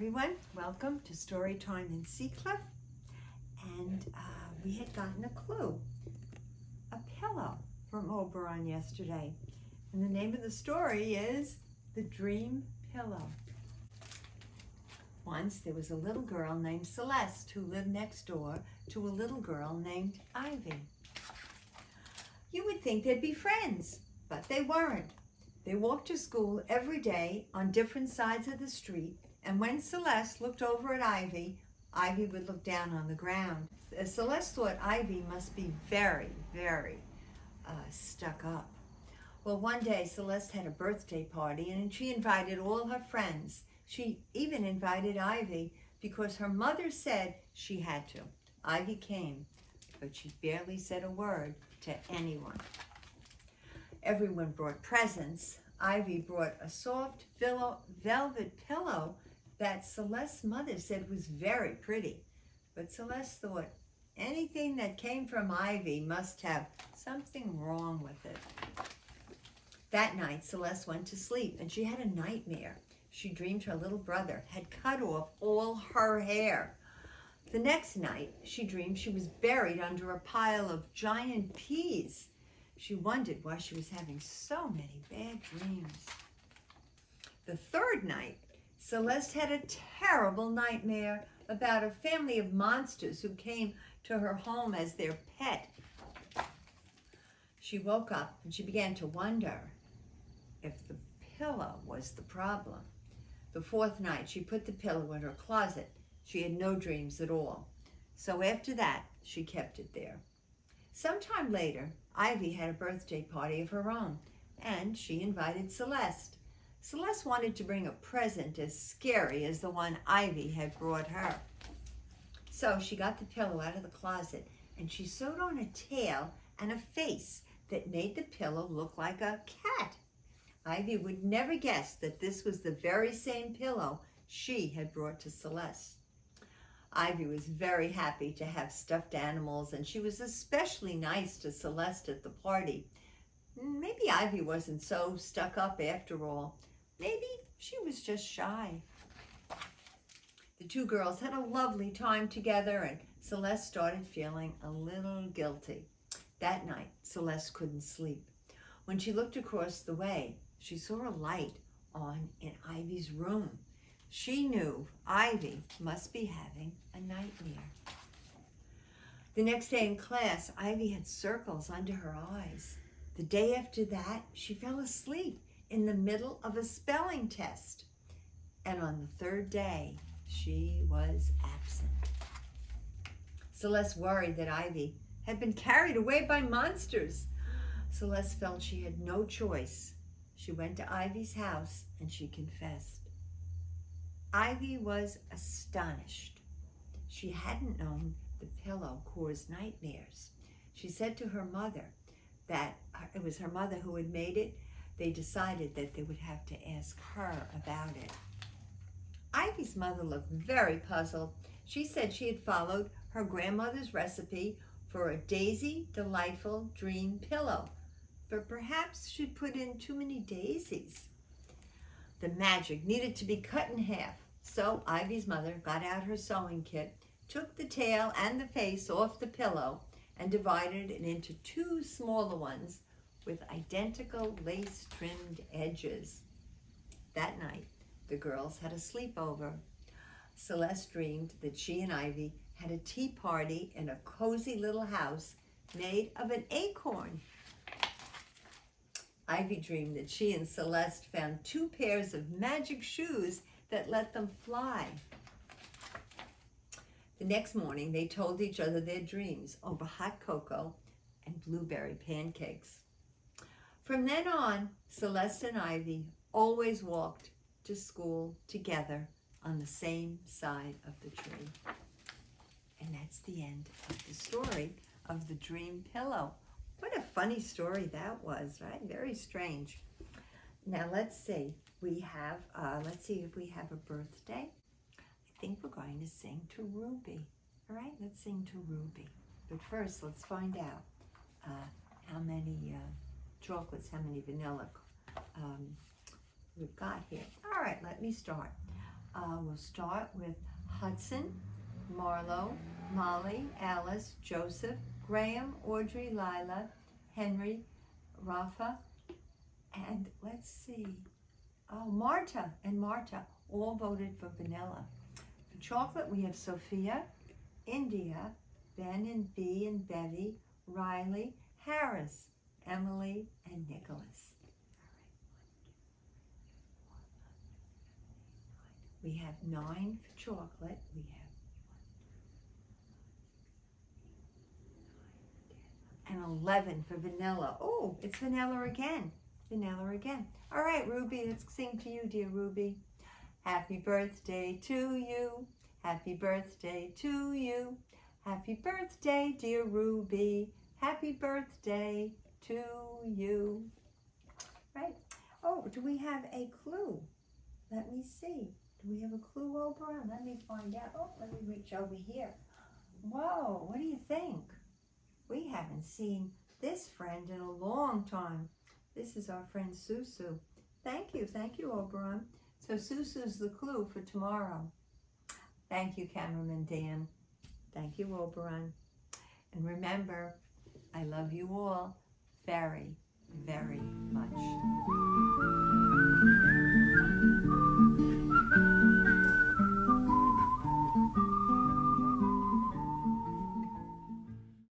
everyone. Welcome to Storytime in Seacliff. And we had gotten a clue, a pillow from Oberon yesterday. And the name of the story is The Dream Pillow. Once there was a little girl named Celeste who lived next door to a little girl named Ivy. You would think they'd be friends, but they weren't. They walked to school every day on different sides of the street, and when Celeste looked over at Ivy, Ivy would look down on the ground. Celeste thought Ivy must be very, very stuck up. Well, one day Celeste had a birthday party and she invited all her friends. She even invited Ivy because her mother said she had to. Ivy came, but she barely said a word to anyone. Everyone brought presents. Ivy brought a soft velvet pillow that Celeste's mother said was very pretty. But Celeste thought anything that came from Ivy must have something wrong with it. That night, Celeste went to sleep and she had a nightmare. She dreamed her little brother had cut off all her hair. The next night, she dreamed she was buried under a pile of giant peas. She wondered why she was having so many bad dreams. The third night, Celeste had a terrible nightmare about a family of monsters who came to her home as their pet. She woke up and she began to wonder if the pillow was the problem. The fourth night, she put the pillow in her closet. She had no dreams at all. So after that, she kept it there. Sometime later, Ivy had a birthday party of her own, and she invited Celeste. Celeste wanted to bring a present as scary as the one Ivy had brought her. So she got the pillow out of the closet, and she sewed on a tail and a face that made the pillow look like a cat. Ivy would never guess that this was the very same pillow she had brought to Celeste. Ivy was very happy to have stuffed animals, and she was especially nice to Celeste at the party. Maybe Ivy wasn't so stuck up after all. Maybe she was just shy. The two girls had a lovely time together, and Celeste started feeling a little guilty. That night, Celeste couldn't sleep. When she looked across the way, she saw a light on in Ivy's room. She knew Ivy must be having a nightmare. The next day in class, Ivy had circles under her eyes. The day after that, she fell asleep in the middle of a spelling test. And on the third day, she was absent. Celeste worried that Ivy had been carried away by monsters. Celeste felt she had no choice. She went to Ivy's house and she confessed. Ivy was astonished. She hadn't known the pillow caused nightmares. She said to her mother that it was her mother who had made it. They decided that they would have to ask her about it. Ivy's mother looked very puzzled. She said she had followed her grandmother's recipe for a daisy delightful dream pillow, but perhaps she'd put in too many daisies. The magic needed to be cut in half. So Ivy's mother got out her sewing kit, took the tail and the face off the pillow, and divided it into two smaller ones with identical lace-trimmed edges. That night, the girls had a sleepover. Celeste dreamed that she and Ivy had a tea party in a cozy little house made of an acorn. Ivy dreamed that she and Celeste found two pairs of magic shoes that let them fly. The next morning, they told each other their dreams over hot cocoa and blueberry pancakes. From then on, Celeste and Ivy always walked to school together on the same side of the tree. And that's the end of the story of the dream pillow. What a funny story that was, right? Very strange. Now let's see. Let's see if we have a birthday. I think we're going to sing to Ruby. All right, let's sing to Ruby. But first, let's find out how many chocolates, how many vanilla we've got here. All right, let me start. We'll start with Hudson, Marlo, Molly, Alice, Joseph, Graham, Audrey, Lila, Henry, Rafa, and let's see, Marta and Marta all voted for vanilla. For chocolate, we have Sophia, India, Ben and B and Betty, Riley, Harris, Emily, and Nicholas. We have 9 for chocolate. We have 11 for vanilla. Oh, it's vanilla again. Vanilla again. All right, Ruby, let's sing to you, dear Ruby. Happy birthday to you. Happy birthday to you. Happy birthday, dear Ruby. Happy birthday to you. Right. Oh, do we have a clue? Let me see. Do we have a clue, Oprah? Let me find out. Oh, let me reach over here. Whoa, what do you think? We haven't seen this friend in a long time. This is our friend Susu. Thank you, Oberon. So Susu's the clue for tomorrow. Thank you, cameraman Dan. Thank you, Oberon. And remember, I love you all very, very much.